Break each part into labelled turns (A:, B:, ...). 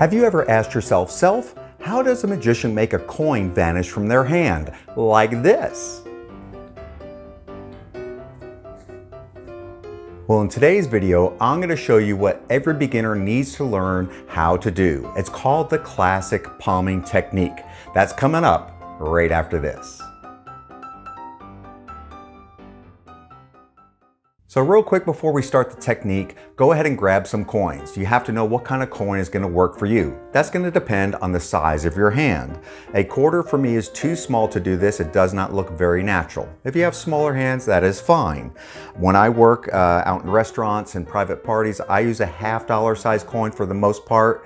A: Have you ever asked yourself, how does a magician make a coin vanish from their hand? Like this. Well, in today's video, I'm going to show you what every beginner needs to learn how to do. It's called the classic palming technique. That's coming up right after this. So real quick before we start the technique, go ahead and grab some coins. You have to know what kind of coin is going to work for you. That's going to depend on the size of your hand. A quarter for me is too small to do this. It does not look very natural. If you have smaller hands, that is fine. When I work out in restaurants and private parties, I use a $50 size coin for the most part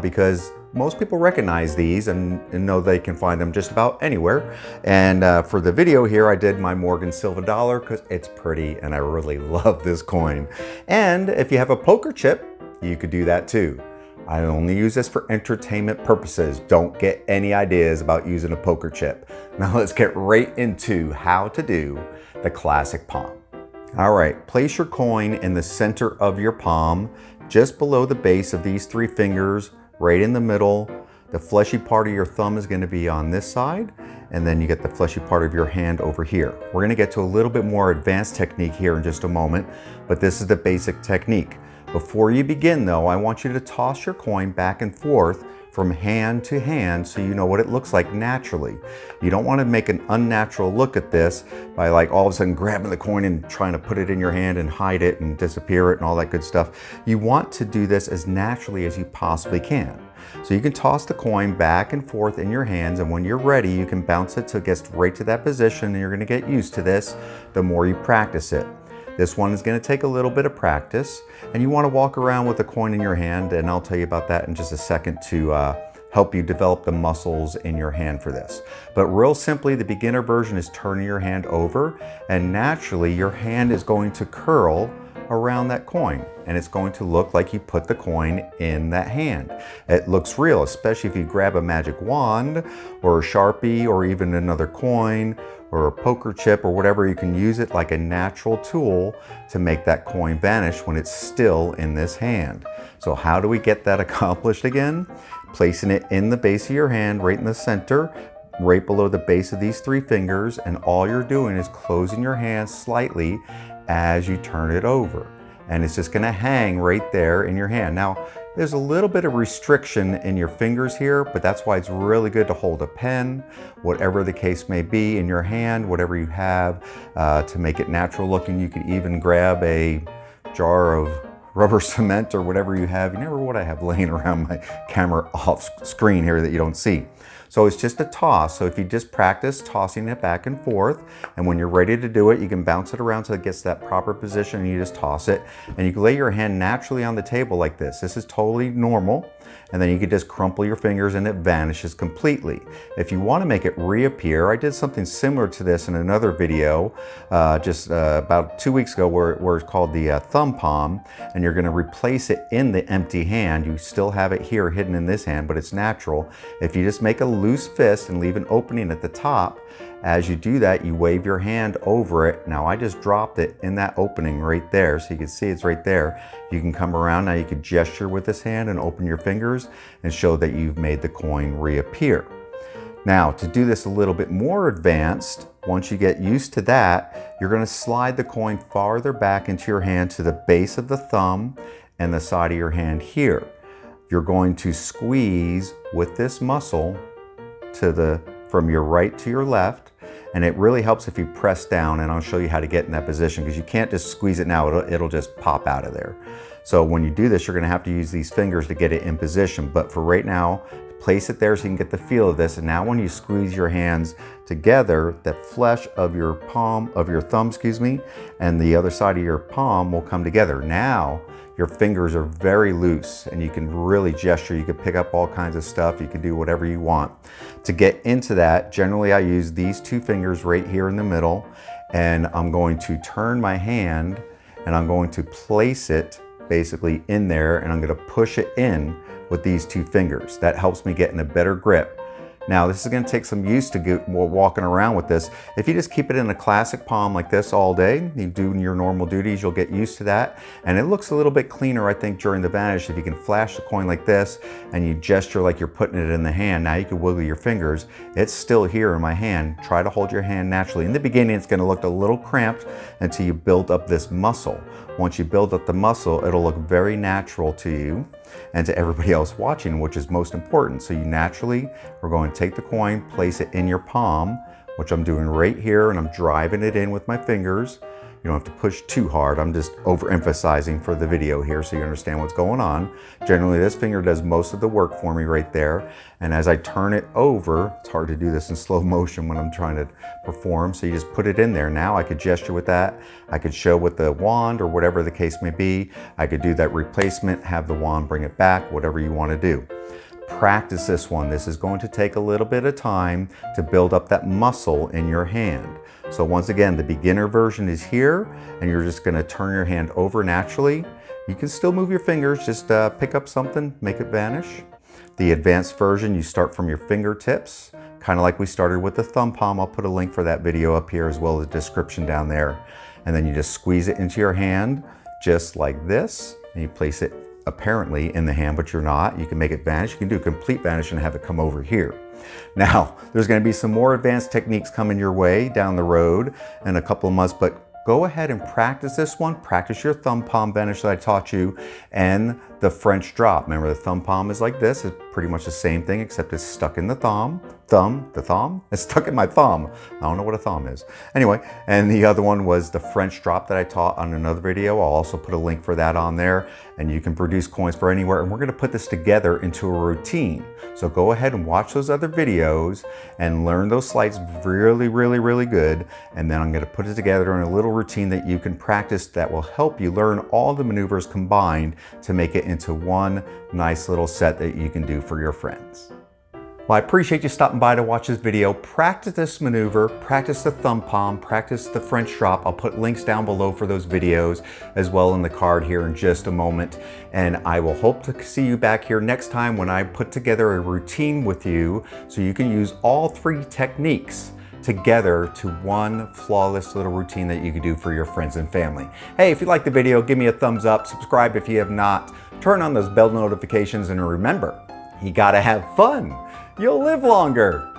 A: because most people recognize these and know they can find them just about anywhere. And for the video here, I did my Morgan silver dollar because it's pretty and I really love this coin. And if you have a poker chip, you could do that too. I only use this for entertainment purposes. Don't get any ideas about using a poker chip. Now let's get right into how to do the classic palm. All right, place your coin in the center of your palm, just below the base of these three fingers, right in the middle. The fleshy part of your thumb is going to be on this side, and then you get the fleshy part of your hand over here. We're going to get to a little bit more advanced technique here in just a moment, but this is the basic technique. Before you begin though, I want you to toss your coin back and forth from hand to hand so you know what it looks like naturally. You don't want to make an unnatural look at this by like all of a sudden grabbing the coin and trying to put it in your hand and hide it and disappear it and all that good stuff. You want to do this as naturally as you possibly can. So you can toss the coin back and forth in your hands, and when you're ready you can bounce it so it gets right to that position, and you're going to get used to this the more you practice it. This one is going to take a little bit of practice, and you want to walk around with the coin in your hand, and I'll tell you about that in just a second to help you develop the muscles in your hand for this. But real simply, the beginner version is turning your hand over, and naturally your hand is going to curl around that coin, and it's going to look like you put the coin in that hand. It looks real, especially if you grab a magic wand or a Sharpie or even another coin or a poker chip or whatever. You can use it like a natural tool to make that coin vanish when it's still in this hand. So how do we get that accomplished again? Placing it in the base of your hand, right in the center, right below the base of these three fingers, and all you're doing is closing your hand slightly as you turn it over, and it's just going to hang right there in your hand. Now there's a little bit of restriction in your fingers here, but that's why it's really good to hold a pen, whatever the case may be, in your hand, whatever you have to make it natural looking. You could even grab a jar of rubber cement or whatever you have. You never what I have laying around my camera off screen here that you don't see. So it's just a toss. So if you just practice tossing it back and forth, and when you're ready to do it, you can bounce it around so it gets that proper position, and you just toss it. And you can lay your hand naturally on the table like this. This is totally normal. And then you can just crumple your fingers and it vanishes completely. If you want to make it reappear, I did something similar to this in another video about 2 weeks ago where it's called the thumb palm, and you're going to replace it in the empty hand. You still have it here hidden in this hand, but it's natural. If you just make a loose fist and leave an opening at the top, as you do that, you wave your hand over it. Now I just dropped it in that opening right there, so you can see it's right there. You can come around, now you can gesture with this hand and open your fingers and show that you've made the coin reappear. Now to do this a little bit more advanced, once you get used to that, you're going to slide the coin farther back into your hand to the base of the thumb and the side of your hand here. You're going to squeeze with this muscle from your right to your left, and it really helps if you press down, and I'll show you how to get in that position because you can't just squeeze it now, it'll just pop out of there. So when you do this, you're going to have to use these fingers to get it in position, but for right now, place it there so you can get the feel of this. And now when you squeeze your hands together, the flesh of your palm, of your thumb, and the other side of your palm will come together. Now your fingers are very loose and you can really gesture. You can pick up all kinds of stuff. You can do whatever you want. To get into that, generally I use these two fingers right here in the middle, and I'm going to turn my hand and I'm going to place it basically in there, and I'm going to push it in with these two fingers. That helps me get in a better grip. Now this is going to take some use to walking around with this. If you just keep it in a classic palm like this all day, you do your normal duties, you'll get used to that. And it looks a little bit cleaner, I think, during the vanish if you can flash the coin like this and you gesture like you're putting it in the hand. Now you can wiggle your fingers. It's still here in my hand. Try to hold your hand naturally. In the beginning, it's going to look a little cramped until you build up this muscle. Once you build up the muscle, it'll look very natural to you and to everybody else watching, which is most important. So you naturally are going to take the coin, place it in your palm, which I'm doing right here, and I'm driving it in with my fingers. You don't have to push too hard. I'm just overemphasizing for the video here so you understand what's going on. Generally, this finger does most of the work for me right there. And as I turn it over, it's hard to do this in slow motion when I'm trying to perform. So you just put it in there. Now I could gesture with that. I could show with the wand or whatever the case may be. I could do that replacement, have the wand bring it back, whatever you want to do. Practice this one. This is going to take a little bit of time to build up that muscle in your hand. So once again, the beginner version is here, and you're just going to turn your hand over naturally. You can still move your fingers, just pick up something, make it vanish. The advanced version, you start from your fingertips, kind of like we started with the thumb palm. I'll put a link for that video up here as well as the description down there. And then you just squeeze it into your hand, just like this, and you place it apparently in the hand, but you're not. You can make it vanish. You can do a complete vanish and have it come over here. Now, there's going to be some more advanced techniques coming your way down the road in a couple of months, but go ahead and practice this one. Practice your thumb palm vanish that I taught you and the French drop. Remember, the thumb palm is like this. It's pretty much the same thing, except it's stuck in the thumb. It's stuck in my thumb. I don't know what a thumb is. Anyway, and the other one was the French drop that I taught on another video. I'll also put a link for that on there, and you can produce coins for anywhere. And we're going to put this together into a routine. So go ahead and watch those other videos and learn those slides really, really, really good. And then I'm going to put it together in a little routine that you can practice that will help you learn all the maneuvers combined to make it into one nice little set that you can do for your friends. Well, I appreciate you stopping by to watch this video. Practice this maneuver, practice the thumb palm, practice the French drop. I'll put links down below for those videos as well in the card here in just a moment. And I will hope to see you back here next time when I put together a routine with you so you can use all three techniques together to one flawless little routine that you can do for your friends and family. Hey, if you like the video, give me a thumbs up, subscribe if you have not, turn on those bell notifications, and remember, you gotta have fun. You'll live longer.